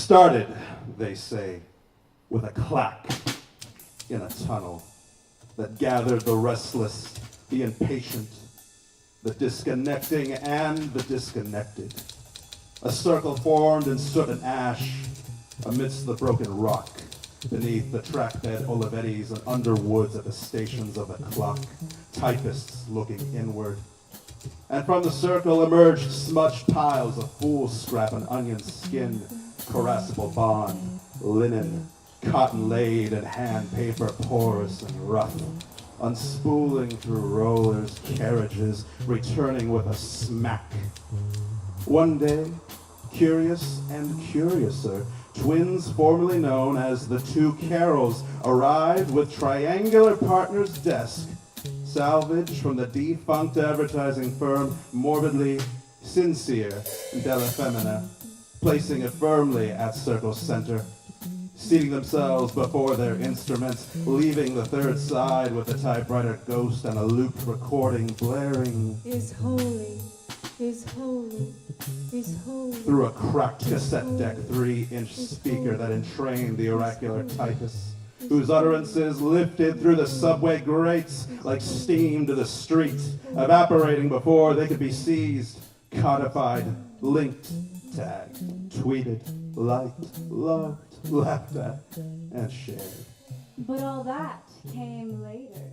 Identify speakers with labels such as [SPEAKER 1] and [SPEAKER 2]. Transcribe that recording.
[SPEAKER 1] started, they say, with a clack in a tunnel that gathered the restless, the impatient, the disconnecting, and the disconnected. A circle formed in soot and ash amidst the broken rock, beneath the trackbed Olivettis and underwoods at the stations of the clock, typists looking inward. And from the circle emerged smudged piles of fool scrap and onion skin, coercible bond, linen, cotton laid and hand paper porous and rough, unspooling through rollers, carriages, returning with a smack. One day, curious and curiouser, twins formerly known as the Two Carrolls arrived with triangular partner's desk, salvaged from the defunct advertising firm Morbidly Sincere Della Femina, placing it firmly at Circle Center, seating themselves before their instruments, leaving the third side with the typewriter ghost and a looped recording blaring
[SPEAKER 2] is holy, is holy, is holy.
[SPEAKER 1] Through a cracked cassette deck 3-inch speaker that entrained the oracular typists, whose utterances lifted through the subway grates like steam to the street, evaporating before they could be seized, codified, linked, tagged, tweeted, liked, loved, laughed at, and shared.
[SPEAKER 2] But all that came later.